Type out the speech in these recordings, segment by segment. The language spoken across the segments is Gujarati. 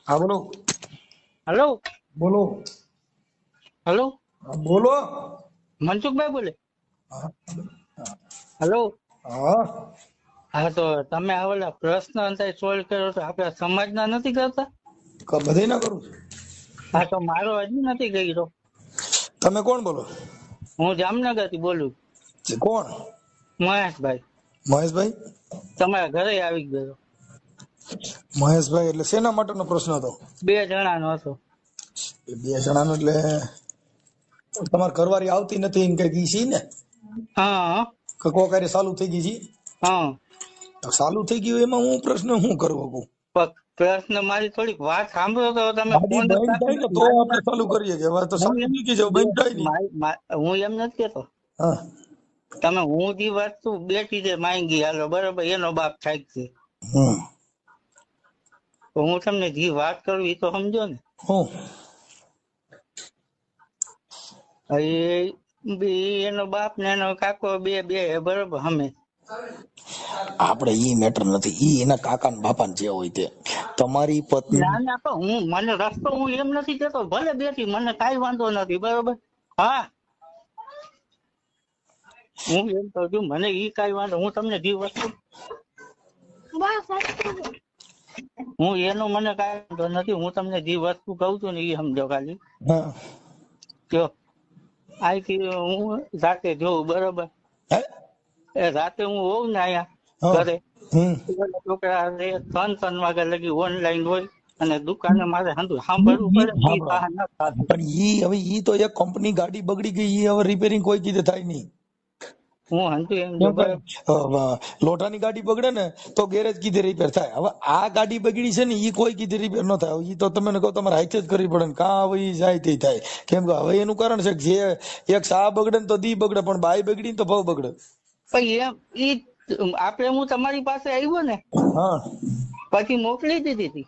હા બોલો. हेलो બોલો. हेलो હા, બોલો. मनसुख भाई बोले હા. हेलो હા. हाँ तो તમે આ ઓલા પ્રશ્ન અંતે સોલ્વ કર્યો તો આપણા સમાજના નથી કરતા બધે ના કરું છું. હા તો મારો હજી નથી કર્યો તમે કોણ બોલો? હું જામનગર થી બોલું કોણ? મહેશભાઈ મહેશભાઈ. તમારા ઘરે આવી ગયો મહેશભાઈ એટલે શેના માટેનો પ્રશ્ન હતો? 2 જણાનો હતો એ 2 જણાનો એટલે તમારે ઘરવાળી આવતી નથી એમ કઈક ઈ છે ને? હા કે કોકારી ચાલુ થઈ ગઈ છે? હા તો ચાલુ થઈ ગયું એમાં હું પ્રશ્ન શું કરવો કહું? પણ પ્રશ્ન મારી થોડીક વાત સાંભળો તો તમે ગાડી ફોન જ બંધ થાય કાપી ને દો. તો મારી આપણે વાત ચાલુ કરીએ કે હવે તો હું ચાલુ એમ મૂકી જાવ, બંધ થાય નહીં. હું એમ નથી કેતો હા. તમે હું જે વસ્તુ બેઠી છે માંગી હાલો બરોબર એનો બાપ થાય છે હમ. તો હું તમને જે વાત કરું એ તો સમજો ને હું એનો બાપ ને એનો કાકો બે બે બરોબર અમે આપણે ઈ મેટર નથી, ઈ એના કાકા ને બાપા જે હોય તે. તમારી પત્ની ના ના તો હું મને રસ્તો હું એમ નથી કેતો ભલે બેઠી મને કાઈ વાંધો નથી બરોબર હા હું એમ કહું છું મને ઈ કાઈ વાંધો હું તમને જે વસ્તુ હું એનો મને કાઈ વાંધો નથી હું તમને જે વસ્તુ કહું છું ને એ સમજો ખાલી હા. જો આથી હું રાતે જોઉં બરોબર હે? એ રાતે હું હોઉં ને અહીંયા હા. ઘરે હમ. છોકરા 3 વાગ્યા લગી ઓનલાઈન હોય અને દુકાને મારે સાંભળવું પડે ને ઈ સાંભળો, પાહા ન થતું પણ ઈ તો એક કંપની ગાડી બગડી ગઈ, ઈ હવે રિપેરિંગ કોઈ કીધે થાય નહીં. હું હંતુ એમ જો કેમ કે બરોબર લોઢાની ગાડી બગડે ને તો ગેરેજ કીધે રિપેર થાય. હવે આ ગાડી બગડી છે ને ઈ કોઈ કીધે રિપેર ન થાય. ઈ તો તમને કહો તમારે હાઈટ જ કરવી પડે ને કાં હવે ઈ જાય તે થાય. કેમ કે હવે એનું કારણ છે કે જે એક સા બગડે ને તો દી બગડે, પણ બાઈ બગડી ને તો ભાવ બગડે. પણ એમ ઈ આપડે હું તમારી પાસે આવ્યો ને હા. પછી મોકલી દીધી હતી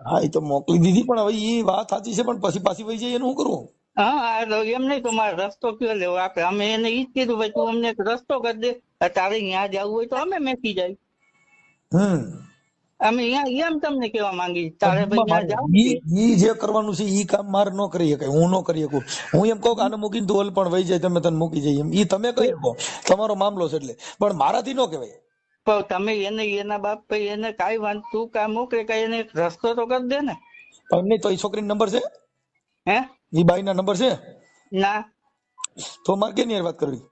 હા, એ તો મોકલી દીધી, પણ હવે ઈ વાત સાચી છે, પણ પછી પાછી વહી જાય એનું શું કરવું? હા તો એમ નહીં તો મારે રસ્તો કયો લેવો આપડે અમે એને ઈ જ કીધું ભાઈ તું અમને એક રસ્તો કરી દે તારે ત્યાં જવું હોય તો અમે મેકી જાય હમ. અમે અહીંયા એમ તમને કેવા માંગી તારે ભાઈ ત્યાં જવું છે ઈ જે કરવાનું છે ઈ કામ મારે ન કરી શકાય, હું ન કરી શકું. હું એમ કહું કે આને મૂકીને તું પણ વહી જાય, તમે તને મૂકી જાય, એમ ઈ તમે કહી શકો, તમારો મામલો છે એટલે, પણ મારાથી ન કહેવાય. પણ તમે એને એના બાપ ભાઈ એને કાઈ વાંધ તું કા મોકલે કઈ એને એક રસ્તો તો કરી દે ને પણ નહીં તો એ છોકરીનો નંબર છે, હે ઈ બાઈના નંબર છે, ના તો મારે કેની હારે વાત કરવી?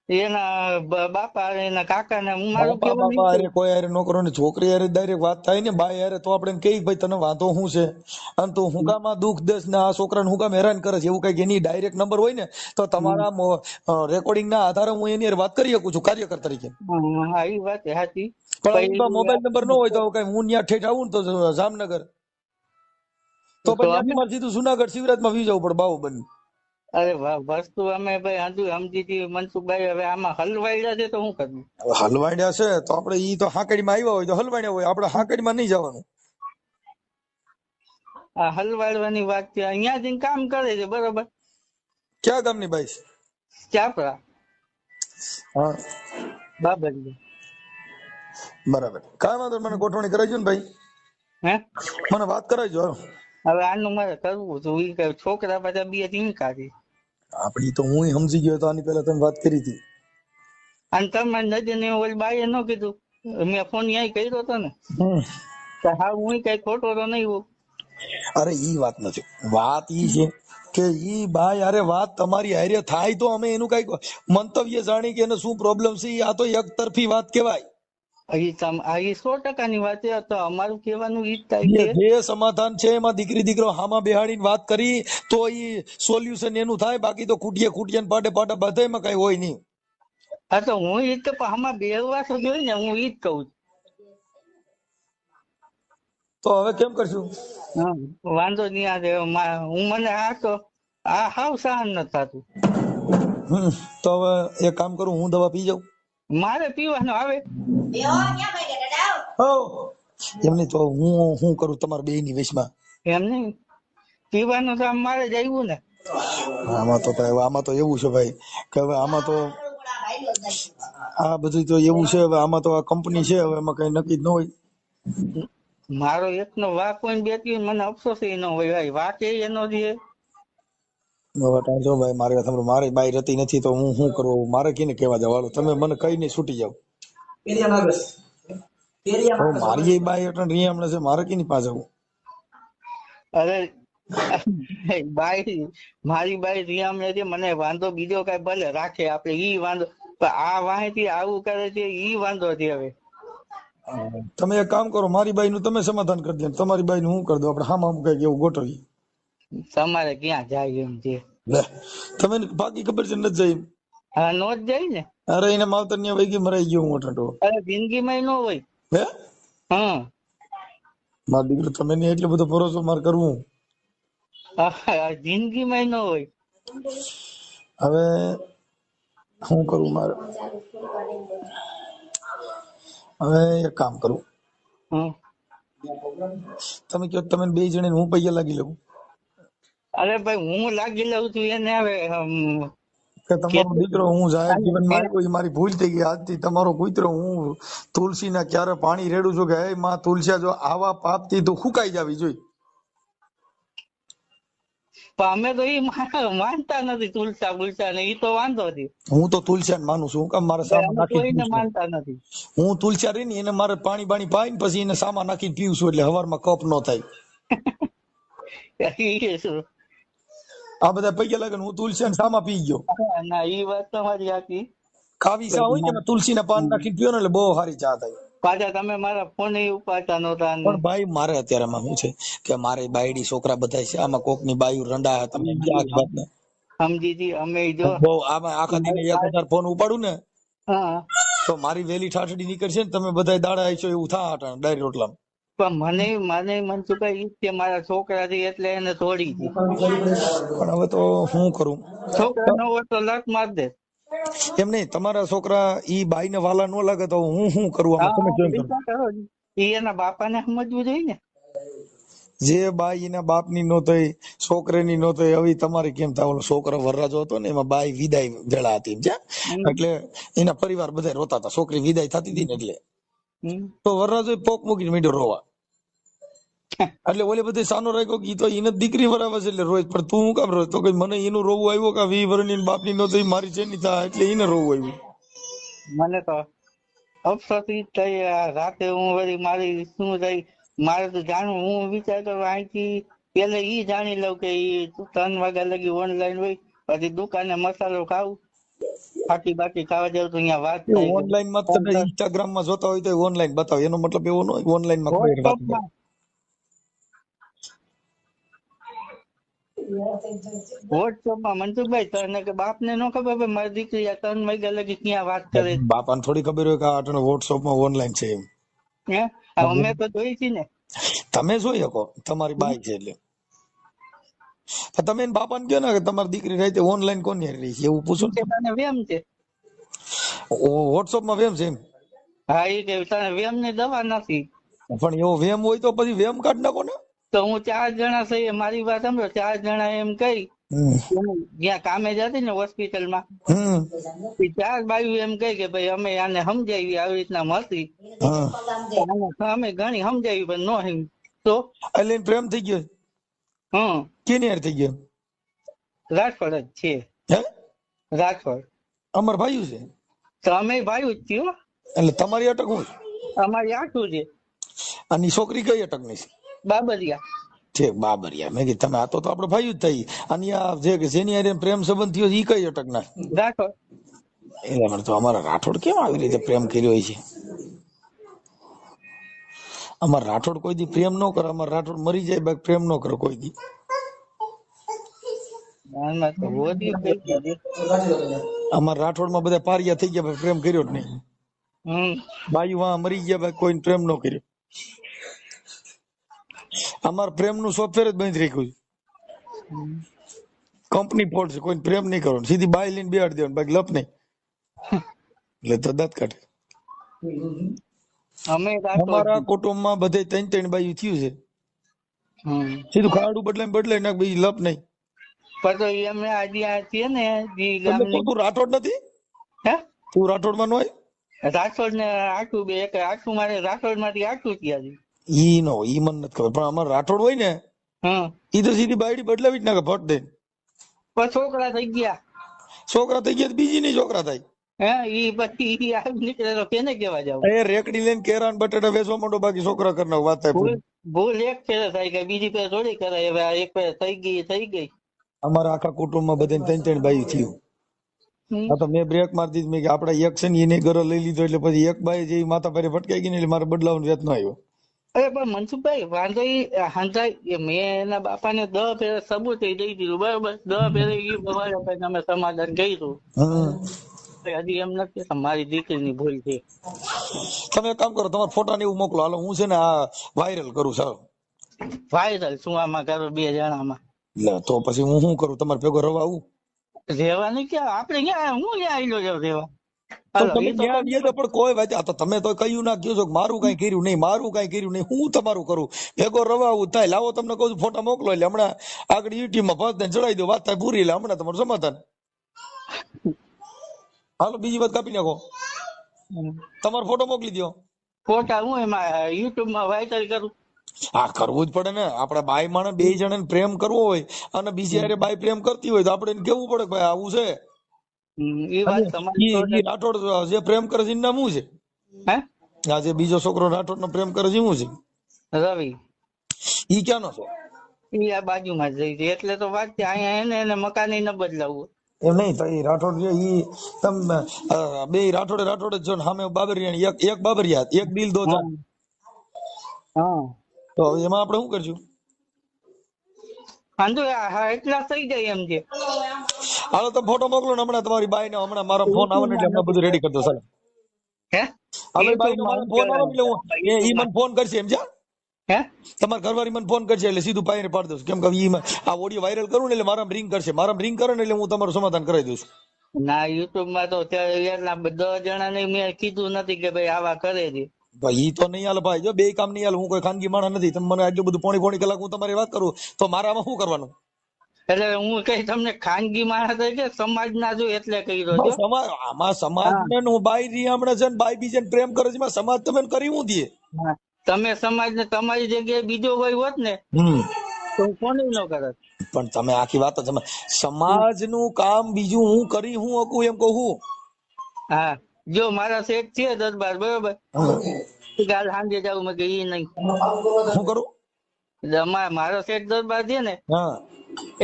એના બાપા એના કાકા ને હું મારું બાપા કેવું બાપા નહીં અરે કોઈ હારે ન કરો ને, છોકરી હારે ડાયરેક્ટ વાત થાય ને, બાઈ હારે તો આપણે કહી ભાઈ તને વાંધો શું છે અને તું હું કામ આ દુઃખ દેશ ને આ છોકરાને હું કામ હેરાન કરે છે, એવું કઈક એની ડાયરેક્ટ નંબર હોય ને તો તમારા રેકોર્ડિંગ ના આધારે હું એની હારે વાત કરી શકું છું કાર્યકર તરીકે. હા એ વાત સાચી પણ એની પાસે મોબાઈલ નંબર ન હોય પછી તો કઈ હું ત્યાં ઠેઠ આવું ને તો જામનગર તો તો પછી અમે ત્યાંથી મારે સીધું જુનાગઢ શિવરાજમાં વી જવું પડે બાહુબલી. અરે વાહ વસ્તુ અમે ભાઈ હજુ સમજી હતી મનસુખભાઈ હવે આમાં હલવાઈ છે તો શું કરવું હવે હલવાડ્યા છે તો આપણે ઈ તો હાંકડીમાં આવ્યા હોય તો હલવાડ્યા હોય, આપણે હાંકડીમાં નહીં જવાનું. આ હલવાડવાની વાત છે અહીંયા જઈને કામ કરે છે બરોબર ક્યાં ગામની બાઈ છે? ચાપરા હા. બાબરી બરાબર, કાંઈ વાંધો નહીં, મને ગોઠવણી કરાવજો ને ભાઈ, હે મને વાત કરાવજો. હાલો. હવે આનું મારે કરવું હતું ઈ કે છોકરા પાછા બે ચીંકા છે આપડી તો હું સમજી ગયો તો આની પહેલા તમે વાત કરી હતી. અને તમે નજર ને ઓલી બાઈએ ન કીધું મેં ફોન અહીંયા કર્યો હતો ને હમ. તો હા હું કઈ ખોટો તો નહીં હોઉં અરે ઈ વાત નથી, વાત ઈ છે કે ઈ બાઈ અરે વાત તમારી હારે થાય તો અમે એનું કઈક મંતવ્ય જાણી કે એને શું પ્રોબ્લેમ છે, આ તો એક તરફી વાત કહેવાય. આ 100% ની વાત છે તો અમારું કહેવાનું ઈ જ થાય કે જે સમાધાન છે એમાં દીકરી દીકરો હામાં બેહાડીને વાત કરી તો ઈ સોલ્યુશન એનું થાય, બાકી તો ખૂટીએ ખૂટીએ પાટે પાટા બધામાં કઈ હોય નહીં. હા તો હું ઈ જ તો આમાં બેહવા તો જોઈ ને હું ઈ જ કહું તો હવે કેમ કરશું? હા વાંધો નહીં હું મને આ તો આ હાવ સહન નથી થતું તો હવે એક કામ કરું, હું દવા પી જાઉં. મારે પીવાનો આવે હો એમ નહીં તો હું શું કરું તમારા બે ની વચમાં? એમ નહીં પીવાનું તો આમ મારે જ આવ્યું ને આમાં તો એવું છે ભાઈ કે હવે આમાં તો આ બધું તો એવું છે, હવે આમાં તો આ કંપની છે, હવે એમાં કઈ નક્કી જ ન હોય. મારો એકનો વાક હોય ને બેટી હોય ને મને અફસોસ એ ન હોય ભાઈ, વાક એ એનો જ છે. હવે ટાઈમ જો ભાઈ મારી વાત સાંભળો, મારી બાઈ રહેતી નથી તો હું શું કરું? મારે કેને કહેવા જવાળો? તમે મને કઈ નહીં છૂટી જાવ. હવે મારી એ બાઈ એટલે રિયામણે છે, મારે કેની પાસે જવું? અરે બાઈ, મારી બાઈ રિયામણે છે, મને વાંધો બીજો કઈ ભલે રાખે આપણે ઈ વાંધો, પણ આ વાંહેથી આવું કરે છે ઈ વાંધો છે. હવે તમે એક કામ કરો, મારી બાઈ નું તમે સમાધાન કરી દો, તમારી બાઈ નું હું કરી દો, આપણે હામ કઈક એવું ગોઠવીએ. તમારે ક્યાં જાય એમ છે? લે તમે બાકી ખબર છે નથી જાય? હા, નો જ જાય ને. અરે એને માવતર ની વહી ગઈ, મરાઈ ગયો હું અટાટો. અરે જિંદગીમાં નો હોય. હે હા, મારો દીકરો, તમે નહીં એટલો બધો ભરોસો મારે કરવું? જિંદગીમાં નો હોય. હવે શું કરું મારે? હવે એક કામ કરું, હમ. તમે કહો તમે બે જણે હું પૈયા લાગી લઉં અરે ભાઈ હું લાગી લઉં છું એને. હવે કે તમારો દીકરો હું જાહેર જીવનમાં આવ્યો, એ મારી ભૂલ થઈ ગઈ. આજથી તમારો કૂતરો હું તુલસી ના ક્યારે પાણી રેડું છું કે હે માં તુલસી, જો આવા પાપ થી તું ફૂકાઈ જાવી જોઈએ. પણ અમે તો ઈ માનતા નથી તુલસા બુલસા ને, ઈ તો વાંધો નથી. હું તો તુલસિયાને માનું છું. હું કામ મારે સામા અમે નાખી કોઈને પીવું છું. માનતા નથી. હું તુલસિયા રહી ને એને મારે પાણી બાણી પાઈને પછી એને સામા નાખીને પીવું છું, એટલે હવારમાં કફ ન થાય. ઈ શું? આ બધા પૈયા લાગે ને હું તુલસિયાને સામા પી ગયો. ના, ઈ વાત તમારી સાચી. કાવી ચા હોય ને તુલસીના પાન નાખીને પીવો ને એટલે બહુ સારી ચા થાય. પાછા તમે મારા ફોન ઉપાડતા નહોતા ને. પણ ભાઈ મારે અત્યારે આમાં શું છે કે મારે બાયડી છોકરા બધા છે, આમાં કોક ની બાયું રંડા તમે ક્યાં વાત ને સમજીજી અમે જો બહુ આમાં આખા દિને 1000 ફોન ઉપાડું ને હા, તો મારી વેલી ઠાઠડી નીકળશે ને, તમે બધા દાડા આવીશો એવું થા ડાયરી રોટલા. પણ મને મનસુખભાઈ ઈ છે મારા છોકરા છે એટલે એને તોડી છે. પણ હવે તો શું કરું? છોકરા નો હોય તો લત માર દે. એમ નહીં, તમારા છોકરા ઈ બાઈ ને વાલા ન લાગે તો હું શું કરું આમાં? તમે કેમ કરો? ઈ એના બાપાને સમજવું જોઈએ ને. જે બાઈ એના બાપ ની નો થઈ, છોકરાની નો થઈ, હવે તમારે કેમ થાય? ઓલો છોકરો વરરાજો હતો ને એમાં બાઈ વિદાય વેળા હતી એટલે એના પરિવાર બધા રોતા હતા, છોકરી વિદાય થતી હતી ને એટલે તો વરરાજો પોક મૂકીને મીડો રોવા. એટલે ઓલે બધે સાનો રાખ્યો કે ઈ તો એને દીકરી વરાવે છે એટલે રોજ. પણ તું શું કામ રોજ? તો કે મને એનું રોવું આવ્યું કે 20 વર્ષની બાપ ની નો થઈ, મારી છે ની થાય એટલે એને રોવું આવ્યું. મને તો અફસોસ ઈ થઈ. રાતે હું વળી મારી શું થઈ, મારે તો જાણવું. હું વિચારતો અહીંથી પેલે ઈ જાણી લઉં કે ઈ 3 વાગ્યા લગી ઓનલાઈન હોય, પછી દુકાને મસાલો ખાવું, ફાકી બાકી ખાવા જાવ તો અહીંયા વાત થાય. ઓનલાઈન માં તમે ઇન્સ્ટાગ્રામ માં જોતા હોય તો ઓનલાઈન બતાવે, એનો મતલબ એવો ન હોય ઓનલાઈન માં કોઈ વાત કરે. વોટ્સઅપમાં મનસુખભાઈ તને કે બાપને નો ખબર ભાઈ મારી દીકરી આ 3 વાગ્યા લગી ક્યાં વાત કરે છે? બાપાને થોડી ખબર હોય કે આ આટલો વોટ્સઅપ માં ઓનલાઈન છે એમ. હે અમે તો જોઈ છી ને. તમે જોઈ શકો, તમારી બાઈ છે એટલે. પણ તમે એના બાપાને કહો ને કે તમારી દીકરી રાતે ઓનલાઈન કોની હારે રહી છે એવું પૂછો ને. તને વેમ છે? વોટ્સઅપ માં વેમ છે એમ? હા, એ કે તને વેમ ની દવા નથી. પણ એવો વેમ હોય તો પછી વેમ કાઢ નાખો ને. તો હું 4 જણા છે, મારી વાત સાંભળો, 4 જણા એમ કઈ જ્યાં કામે જતી ને હોસ્પિટલમાં, 4 બાયું એમ કઈ કે ભાઈ અમે આને સમજાવી આવી રીતના મળતી, અમે ઘણી સમજાવી પણ નો સમજ તો એટલે એને પ્રેમ થઈ ગયો. કેની હારે થઈ ગયો? રાજકોટ જ છે. હે રાજકોટ અમાર ભાઈ છે તો અમે ભાઈ જ છીએ. એટલે તમારી અટક હું અમારી આઠું છે. અને ઈ છોકરી કઈ અટક ની છે? બાબરિયા. ઠીક, બાબરિયા. મેં કીધું તમે આ તો આપડે ભાઈ જ થઈ. અને આ જે જેની હારે પ્રેમ સંબંધ થયો ઈ કઈ અટક ના? રાજકોટ. એટલે તો અમારા રાઠોડ કેમ આવી રીતે પ્રેમ કર્યો છે? અમાર રાઠોડ કોઈ દી પ્રેમ ન કરે. અમાર રાઠોડ મરી જાય બાકી પ્રેમ ન કરે કોઈ દી. અમાર રાઠોડ માં બધા પારિયા થઈ ગયા, પ્રેમ કર્યો જ નહીં. બાયુ વાં મરી ગયા ભાઈ, કોઈ પ્રેમ ન કર્યો. અમાર પ્રેમ નું સોફ્ટવેર જ બંધ રાખ્યું છે. કંપની ફોલ્ટ છે, કોઈ પ્રેમ નહીં કરવાનો, સીધી બાય લઈને બેહાડી દેવાનું, બાકી લપ નહીં. એટલે તો દાંત કાઢે. અમારા કુટુંબમાં બધે 3 બાયું થયું છે, સીધું ખાડું બદલાય નાખ, બીજી લપ નહીં. તું રાઠોડ નથી? તું રાઠોડ માં નો હોય? રાઠોડ ને આખું બે એક આખું મારે રાઠોડ માંથી આખું ત્યાં ઈ નો ઈ મને નથી ખબર, પણ અમારે રાઠોડ હોય ને હમ ઈ તો સીધી બાયડી બદલાવી જ નાખે ફટ દે. પણ છોકરા થઈ ગયા છોકરા થઈ ગયા તો બીજી નહીં છોકરા થાય. હે ઈ પછી ઈ આવી નીકળે તો કેને કેવા જાવ? એ રેકડી લઈને કેરા ને બટાટા વેચવા માંડો, બાકી છોકરા કરી નાખો, વાત થાય ભૂલ પૂરી. ભૂલ એક ફેરે થાય કે બીજી ફેર થોડી કરાય. હવે આ એક ફેર થઈ ગઈ. અમારા આખા કુટુંબમાં બધાને ત્રણ ત્રણ બાઈ થયું. હમ. હા તો મેં બ્રેક મારી દીધી, મેં કે આપડે એક છે ને એને ઘરે લઈ લીધો એટલે પછી એક બાઈ જે માથા ભારે ભટકાઈ ગઈ ને એટલે મારે બદલાવાનો વેત ન આવ્યો. અરે પણ મનસુખભાઈ વાંધો ઈ હાંધાય મેં એના બાપાને 10 ફેરે સબૂત દઈ દીધું બરાબર. 10 ફેરે ઈ બવાડે પછી અમે સમાધાન કર્યું. હજી એમ નથી કે મારી દીકરીની ભૂલ છે. તમે એક કામ કરો, તમારા ફોટા ને એવું મોકલો, હાલો હું છે ને આ વાયરલ કરું સાહેબ. વાયરલ શું આમાં કરો 2 જણામાં? લે તો પછી હું શું કરું, તમારે ભેગો રવા આવું? રહેવાનું ક્યાં આપણે ક્યાં હું ક્યાં આવેલો જાવ રહેવા? તો હાલો તમે ઈ તો ત્યાં ગયા તો પણ કોઈ વાત, આ તો તમે તો કહ્યું ના કહ્યું છો કે મારું કઈ કર્યું નહીં, મારું કઈ કર્યું નહીં, હું તમારું કરું? ભેગો રવા આવું થાય, લાવો તમને કહું છું ફોટા મોકલો એટલે હમણાં આગળ યુટ્યુબ માં ભરત ચડાવી દો, વાત થાય પૂરી, એટલે હમણાં તમારું સમાધાન. હાલો બીજી વાત કાપી નાખો, તમારો ફોટો મોકલી દો. ફોટા હું એમાં યુટ્યુબ માં વાયરલ કરું? હા કરવું જ પડે ને, આપડે બાઈ માણસ 2 જણાને પ્રેમ કરવો હોય અને બીજી હારે બાઈ પ્રેમ કરતી હોય તો આપણે એને કેવું પડે કે ભાઈ આવું છે. એ વાત તમારી ઈ રાઠોડ જે પ્રેમ કરે છે એનું નામ શું છે? હે આ જે બીજો છોકરો રાઠોડ નો પ્રેમ કરે છે શું છે? રવિ. ઈ ક્યાંનો છે? ઈ આ બાજુમાં જ રહી છે એટલે તો વાત છે. અહીંયા એને મકાન ન બદલાવવું. એમ નહીં તો ઈ રાઠોડ છે ઈ તમે બે રાઠોડ જ છો ને, સામે બાબરિયા એક બાબરિયા એક દિલ દો જાન. હા તો હવે એમાં આપણે શું કરશું? વાંધો હા એટલા થઈ જાય એમ છે. હાલો તમે ફોટો મોકલો ને હમણાં તમારી બાઈ ને, હમણાં મારો ફોન આવે ને એટલે હમણાં બધું રેડી કરી દો ચાલો. હે હવે બાઈ નો મારો ફોન આવે ને એટલે હું ઈ મને ફોન કરશે એમ છે. હે તમારા ઘરવાળી મને ફોન કરશે એટલે સીધું પાઈને પાડી દઉં, કેમ કે ઈ આ ઓડિયો વાયરલ કરું ને એટલે મારા રિંગ કરશે, મારા રિંગ કરે ને એટલે હું તમારું સમાધાન કરાવી દઉં છું. ના યુટ્યુબ માં તો એટલા 10 જણાને મેં કીધું નથી કે ભાઈ આવા કરે છે. ભાઈ ઈ તો નહીં હાલે ભાઈ, જો બે કામ નહીં હાલે. હું કોઈ ખાનગી માણસ નથી, તમે મને આટલું બધું પોણી કલાક હું તમારી વાત કરું તો મારામાં શું કરવાનું? એટલે હું કઈ તમને ખાનગી માણસ છે સમાજ ના જો એટલે કહી દો છો. સમાજ આમાં સમાજ ને હું બાઈ રીહામણે છે ને બાઈ બીજાને પ્રેમ કરે છે, એમાં સમાજ તમે કરી હું દે? હા. તમે સમાજ ને તમારી જગ્યાએ બીજો કોઈ હોત ને તો હું કોને ન કરત. પણ તમે આખી વાત જ સમાજ નું કામ બીજું હું કરી હું હકું એમ કહું. હા જો મારા શેઠ છે દરબાર બરોબર, કાલ સાંજે જાવ મેં કે ઈ નહીં શું કરું? મારો શેઠ દરબાર છે ને હા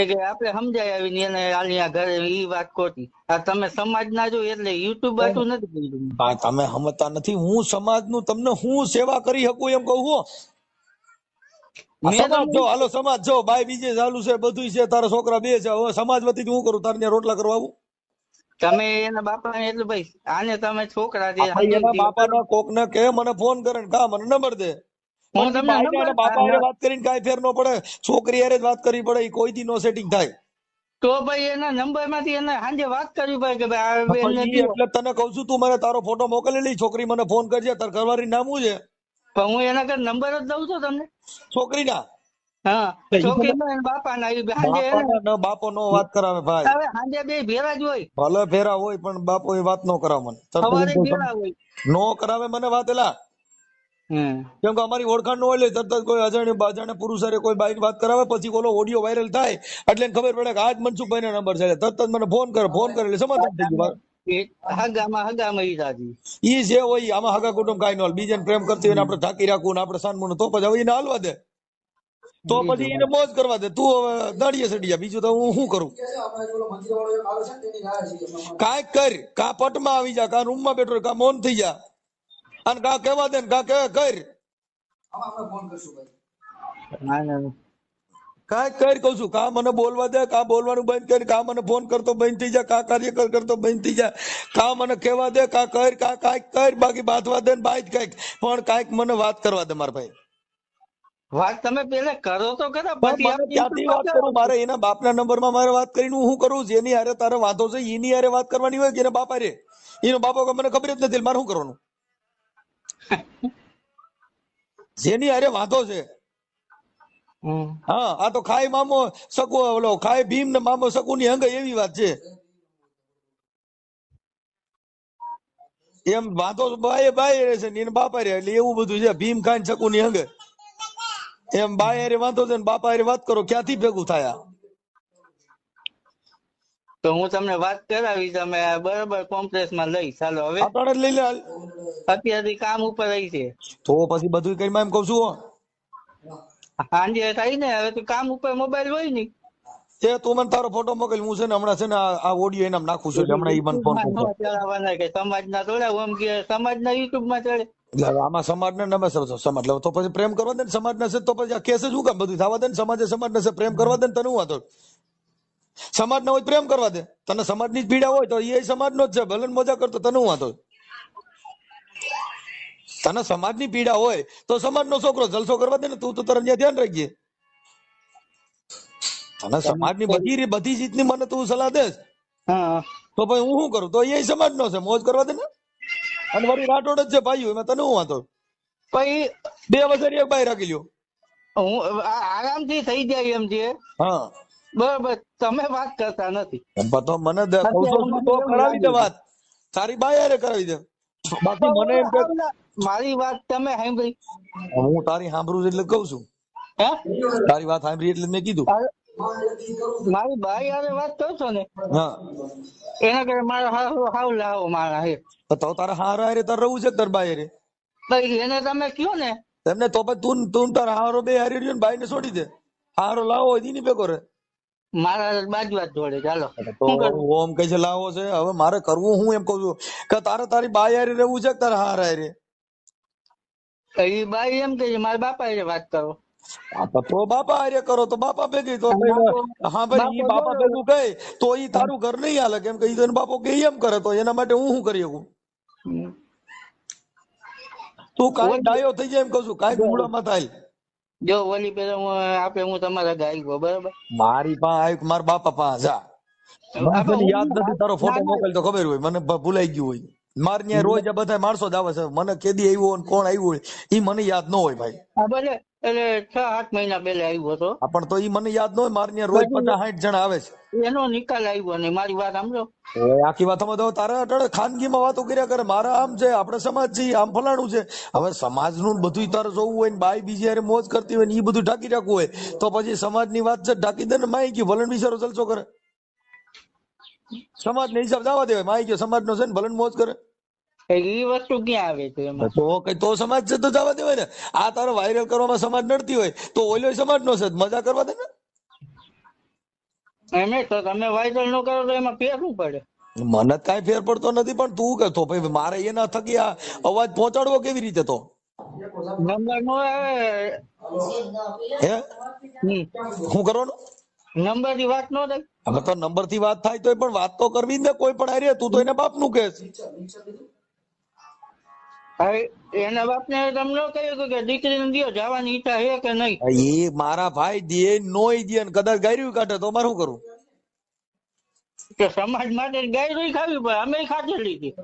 એ કે આપણે સમજાય આવીને એને આલિયા ઘરે ઈ વાત ખોટી. આ તમે સમાજ ના જો એટલે યુટ્યુબ બાજુ નથી કીધું. ભાઈ તમે સમજતા નથી, હું સમાજ નું તમને હું સેવા કરી શકું એમ કહું છું. આ મેં સમાજ તમને જો હાલો સમાજ જો બાઈ બીજે ચાલુ છે બધું છે, તારા છોકરા 2 છે, હવે સમાજ વતી હું કરું? તારે ત્યાં રોટલા કરવા આવું? તમે એના બાપા ને એટલે ભાઈ આને તમે છોકરા છે આપણે એના બાપાના કોક ને કે મને ફોન કરે ને કા મને નંબર દે, હું પણ તમને બાઈને નંબર અને બાપા હારે વાત કરીને કાંઈ ફેર ન પડે, છોકરી હારે જ વાત કરવી પડે, ઈ કોઈ દી નો સેટિંગ થાય. તો ભાઈ એના નંબર માંથી એને સાંજે વાત કરવી પડે કે ભાઈ આ બેનને પણ ઈ કયો. એટલે તને કહું છું, તું મને તારો ફોટો મોકલેલી છોકરી મને ફોન કરજે, તાર ઘરવાળી નામ શું છે? પણ હું એના ઘર નંબર જ દઉં છું તમને. છોકરીના હા છોકરી એના બાપા ના સાંજે એને બાપાના ન બાપો નો વાત કરાવે ભાઈ. હવે સાંજે બે ભેરા જ હોય, ભલે ફેરા હોય પણ બાપો એ વાત નો કરાવે મને. સવારે ભેરા હોય. નો કરાવે મને વાત એલા, કેમ કે અમારી ઓળખાણ નો હોય એટલે તરત જ કોઈ અજાણ્યા પુરુષ હારે કોઈ બાઈ વાત કરાવે, પછી ઓલો ઓડિયો વાયરલ થાય એટલે એને ખબર પડે કે આજ મનસુખભાઈ નો નંબર છે, તરત જ મને ફોન કરે એટલે સમાધાન થઈ ગયું. હગામાં ઈ રાજી. ઈ જે હોય આમાં હગા કુટુંબ કાંઈ ન હાલે. બીજાને પ્રેમ કરતી હોય ને આપણે ઢાંકી રાખવું ને આપણે સાનમું તો પછી હવે એને હાલવા દે, તો પછી એને મોજ કરવા દે. તું હવે દાડીએ સડીયા, બીજું તો હું શું કરું? કાંઈક કર, કા પટમાં આવી જા, કા રૂમમાં બેઠો કા મૌન થઈ જા, અને કા કહેવા દે ને કા કર કાંઈક કર કઉ છું. કા મને બોલવા દે, કા બોલવાનું બંધ કર, કા મને ફોન કરતો બંધ થઈ જા, કા કાર્ય કરતો બંધ થઈ જા, કા મને કહેવા દે, કા કર, કા કાંઈક કર, બાકી બાંધવા દે ને બાંધ કાંઈક, પણ કાંઈક મને વાત કરવા દે મારા ભાઈ. વાત તમે પેલા કરો તો ખરા, પણ પછી મને ક્યાંથી વાત કરું? મારે એના બાપના નંબરમાં મારે વાત કરીને હું કરું? જેની હારે તારે વાંધો છે એની હારે વાત કરવાની હોય કે એના બાપા રે? એનો બાપો કે મને ખબર જ નથી, મારે શું કરવાનું? જેની હારે વાંધો છે. હા આ તો ખાઈ મામો શકુ, ઓલો ખાઈ ભીમ ને મામો શકુ ની હંગે એવી વાત છે. એમ વાંધો બાય બાય રહે છે ને એને બાપા રે, એટલે એવું બધું છે. ભીમ ખાઈ શકુ ની હંગે એમ બા હારે વાંધો છે ને બાપા હારે વાત કરો, ક્યાંથી ભેગું થાય આ? તો હું તમને વાત કરાવી, તમે બરોબર કોમ્પ્લેક્સ માં લઈ ચાલો. હવે અટાણે જ લઈ લે હાલ. અત્યારથી કામ ઉપર રહી છે, તો પછી બધું કઈ એમ કઉ છું હો. સાંજે થાય ને, હવે તો કામ ઉપર મોબાઈલ હોય ને. એ તું મને તારો ફોટો મોકલ, હું છે ને હમણાં છે ને આ ઓડિયો એનામ નાખું છું, એટલે હમણાં ઈ મને ફોન યુટ્યુબમાં કરશે. ન ચડાવવાના કે સમાજના થોડા, ઓમ કે સમાજના યુટ્યુબમાં ચડે. એટલે હવે આમાં સમાજ ને નમે સમાજ લે તો પછી પ્રેમ કરવા દે ને સમાજ ના છે, તો પછી આ કેસ જ હું કામ બધું થવા દે ને, સમાજે સમાજ ને પ્રેમ કરવા દે ને, તને હું વાંધો? સમાજ ના હોય પ્રેમ કરવા દે, તને સમાજ ની જ પીડા હોય તો એ સમાજ નો જ છે, ભલે ને મજા કરતો, તને હું વાંધો? તને સમાજ ની પીડા હોય તો સમાજ નો છોકરો જલસો કરવા દે ને, તું તો તારે ત્યાં ધ્યાન રાખજે. તને સમાજ ની બધી જીતની મને તું સલાહ દે હા તો ભાઈ હું શું કરું? તો એ સમાજ નો છે, મોજ કરવા દે ને. અને વળી રાઠોડ જ છે ભાઈઓ, એમાં તને હું વાંધો? પછી 2 વર્ષ એક બાઈ રાખી લ્યો. હું આરામથી થઈ જાય એમ છે, હા બરોબર. તમે વાત કરતા નથી. તો મને અત્યારે છું મને તો એવું કરાવી દે લાગે છે. વાત, તારી બાઈ હારે કરાવી દે. બાકી મને એમ કે મારી વાત તમે સાંભળી? હું તારી સાંભળું છું એટલે કઉ છું, હે તારી વાત સાંભળી એટલે મેં કીધું. અરે, મારી ભાઈ હારે વાત કરશો ને, હા એના કરે મારા હાવ લાવો મારા હે. તો તારા હારા હારે તારે રહું છે, તાર બાઈ હારે પછી એને તમે કયો ને, એમને તો પછી તું તારા હારો બે હારી રહ્યો ને બાઈ ને છોડી દે. હારો લાવો હોય એની ભેગો રે. મારા બાજુ વાત જોડે ચાલો. તો શું કરું? ઓમ કઈ છે લાવો છે, હવે મારે કરવું હું એમ કઉ છું કે તારે તારી બાઈ હારે રહેવું છે કે તારા હારા હારે? એ બાઈ એમ કે છે, મારા બાપા હારે વાત કરો. તો બાપા હારે કરો, તો બાપા ભેગી તો બાપો હા ભાઈ, ઈ બાપો બાપા જોડે. ભેગું કહે તો ઈ તારું ઘર નહીં હાલે, કેમ કે ઈ તો એનો બાપો કે એમ કરે, તો એના માટે હું શું કરી શકું? તું કાંઈક ડાયો થઈ જાય એમ કઉ છું, કાંઈક મૂળામાં થાય. જો ઓલી પેલા હું આપે હું તમારા ગાય બરાબર. મારી પાસે આવ્યું, મારા બાપા પાસે જા. મને આપે છે ને હું યાદ નથી, તારો ના ફોટો ના મોકલ તો ખબર હોય, મને ભૂલાઈ ગયું હોય. મારે ત્યાં રોજ આ બધા માણસો જ આવે છે, મને કેદી આવ્યો ને કોણ આવ્યું હોય ઈ મને યાદ ન હોય ભાઈ. હા ભલે, એટલે 6-8 મહિના પહેલા આવ્યો હતો. હા, પણ તો ઈ મને યાદ ન હોય. મારે ત્યાં રોજ પછી 50-60 જણા આવે છે. એનો નિકાલ આવ્યો નહીં. મારી વાત સમજો. હવે આખી વાતમાં તો તારા અટાણે ખાનગીમાં વાતો કર્યા કરે, મારા આમ છે, આપણે સમાજ છીએ, આમ ફલાણું છે. હવે સમાજનું બધું તારે જોવું હોય ને, બાઈ બીજી હારે મોજ કરતી હોય ને ઈ બધું ઢાંકી રાખવું હોય તો પછી સમાજની વાત છે ઢાંકી દે ને. માઈ ગયું ભલે ને બિચારો જલસો કરે, સમાજ ને હિસાબ જવા દેવાય. માઈ ગયો સમાજ નો છે ને, ભલે ને મોજ કરે. એ વસ્તુ ક્યાં આવે છે એમાં? તો કઈ તો સમાજ છે તો જવા દેવાય ને. આ તારો વાયરલ કરવામાં સમાજ નડતી હોય તો ઓલો સમાજ નો છે, મજા કરવા દે ને. એમ તો તમે વાયદો ન કરો તો એમાં ફેર શું પડે? મને કઈ ફેર પડતો નથી, પણ તું કહેતો ભાઈ મારે એના થકી આ અવાજ પહોંચાડવો કેવી રીતે? તો નંબર નો આવે. હે શું કરવાનું? નંબર ની વાત નો થાય. હવે તો નંબર થી વાત થાય તો પણ વાત તો કરવી જ ને, કોઈ પણ હારે. તું તો એના બાપ નું કહેશ. હવે એના બાપને તમને કહ્યું કે દીકરીને દયો, જવાની ઈચ્છા છે કે નહીં? એ મારા ભાઈ દે નોય દે ને કદાચ ગાયરું કાઢે તો મારે શું કરવું? કે સમાજ માટે ગાય રોઈ ખાવી પડે, અમે ખાધી લીધી.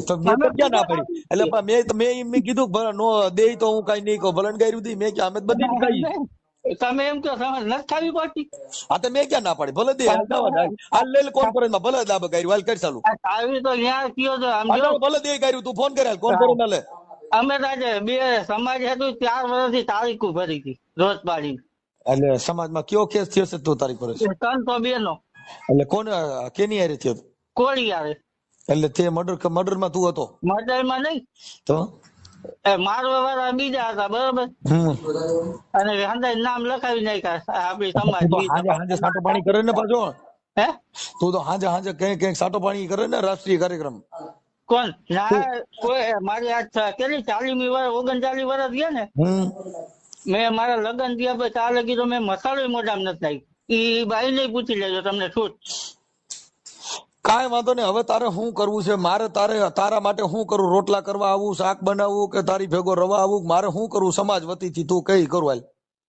તો મેં અમે તો ક્યાં ના પૂજા પાડી? ખાધી એટલે છે. મેં એમ કીધું ભલે નો દે તો હું કઈ નહીં કહું, ભલે ને ગાયરું દી મેં ક્યાં, અમે તો બધી ખાઈ. તમે એમ કહો સમાજ નથી ખાવી પડતી? હા તો મેં ક્યાં ના પાડી? ભલે દે, હાલ જવા દે, હાલ લઈ લે કોન્ફરન્સ માં, ભલે દાબ ગાયરું, હાલ કરી ચાલુ. આવી તો ત્યાં કયો છો આમ જો. હાલ ભલે દે ગાયરું, તું ફોન કરે હાલ કોન્ફરન્સ માં લે. અમે તો આજે બે સમાજ હતું 4 વર્ષથી તારીખો ભરી હતી રોજ પાડી. એટલે સમાજમાં કયો કેસ થયો છે તું તારીખ પર? 302 નો એટલે કોને કેની હારે થયો? કોળી આવે. એટલે તે મર્ડર માં તું હતો? મર્ડર માં નહીં, તો મારવા વાળા બીજા હતા બરોબર. અને હંધાઈ નામ લખાવી નાખ્યા આપણી સમાજ. તું તો હાજે હાજે સાટો પાણી કરે ને પાછો. હે તું તો હાજે હાજે કઈ સાટો પાણી કરે ને રાષ્ટ્રીય કાર્યક્રમ. કોણ? ના કોઈ મારી આજ કેટલી 40મી વર્ષ 39 વર્ષ ગયા ને. મેં મારા લગ્ન થયા પછી ત્યાં લગી તો મેં મસાલો મોઢામાં નથી નાખી. ઈ બાઈ ને પૂછી લેજો તમને છૂટ. કાંઈ વાંધો નહીં. હવે તારે શું કરવું છે? મારે તારા માટે શું કરું? રોટલા કરવા આવું, શાક બનાવવું, કે તારી ભેગો રવા આવું? મારે શું કરવું સમાજ વતીથી? તું કઈ કરું હાલ.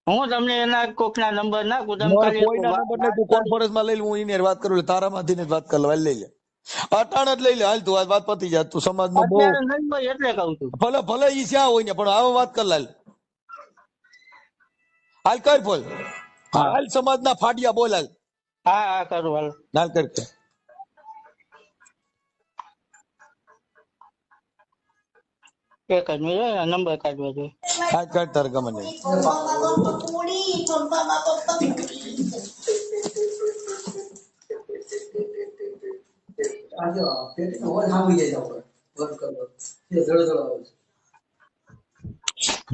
હું તમને એના કોકના નંબર નાખું, તમે મારે ખાલી કોઈના નંબર નહીં, તું કોન્ફરન્સ માં લઈ લે, હું એની હારે વાત કરું. તારામાંથી જ વાત કરવા લઈ લે, અટાણ જ લઈ લે. હાલ તું આ વાત પતી જાય. તું સમાજ નો બહુ અત્યારે નહીં હોય એટલે કઉ છું. ભલે ભલે ઈ શ્યાં હોય ને, પણ આવો વાત કર લાલ. હાલ કર બોલ. હાલ સમાજ ના ફાડિયા બોલ હાલ. હા હા કરું હાલ. હાલ કર. એક જ મિનિટ નંબર કાઢવા જોઈએ. કાઢ તારે ગમે નહીં.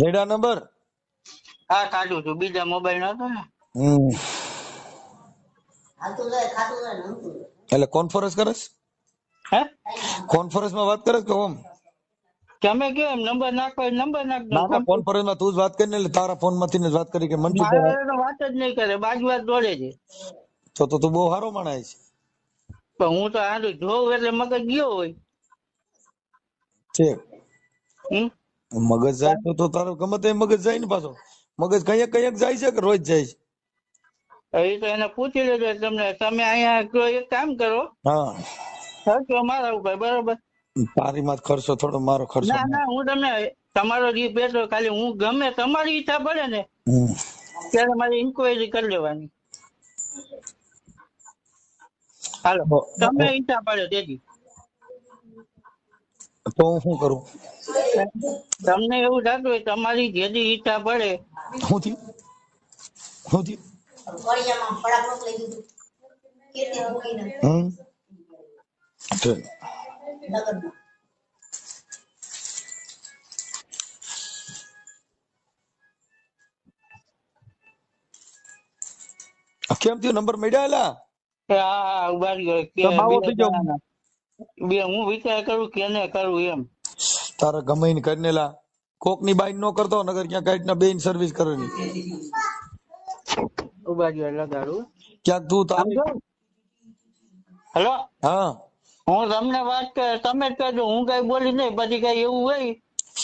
રેડા નંબર. હા કાઢું છું, બીજા મોબાઈલ નતો ને. એટલે કોન્ફરન્સ કરસ? હે કોન્ફરન્સ માં વાત કરસ કે ઓમ? તમે કેમ નંબર નાખો નંબર નાખ દો. ના કોન્ફરન્સ માં તું જ વાત કરીને એટલે તારા ફોન માંથી જ વાત કરી કે મનસુખભાઈ મારે તો વાત જ નહીં કરે, બાજુ વાત દોડે છે. તો તું બહુ સારો માણસ છે. પણ હું તો આનું જોઉં એટલે મગજ ગયો હોય. ઠીક. હમ મગજ જાય તો તારો ગમે તે મગજ જાય ને પાછો. મગજ કઈક કઈક જાય છે કે રોજ જાય છે? એ તો એને પૂછી લેજો તમને. તમે અહીંયા એક કામ કરો, હા ખર્ચો મારા ઉપર, બરોબર? તારી માં ખર્ચો થોડો મારો ખર્ચો. ના ના, હું તમને તમારો જે પેટો ખાલી હું ગમે તમારી ઈચ્છા પડે ને ત્યારે મારી ઇન્ક્વાયરી કરી લેવાની. હાલો, તમે ઈચ્છા પડે તેથી. તો હું શું કરું? તમને એવું થતું હોય તમારી જેથી ઈચ્છા પડે. શું થયું? શું થયું? ઠીક. કેમ થયું? નંબર મળ્યા? હા ઉભા રહ્યો કે બે હું વિચાર કરું કેને કરું એમ. તારે ગમે ને કરીને લા. કોક ની બાઈન નો કરતો નગર ક્યાં કાઈટ ના બેન સર્વિસ કરવાની. ઉભા રહ્યો લગાડું. ક્યાંક તું તારી. હેલો. હા હું તમને વાત કર, તમે જ કરજો, હું કઈ બોલી નહીં. પછી કઈ એવું હોય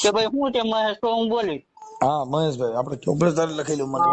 કે ભાઈ હું તે મહેશ તો હું બોલી. હા મહેશભાઈ આપણે ચોપડે તારે લખેલું મને.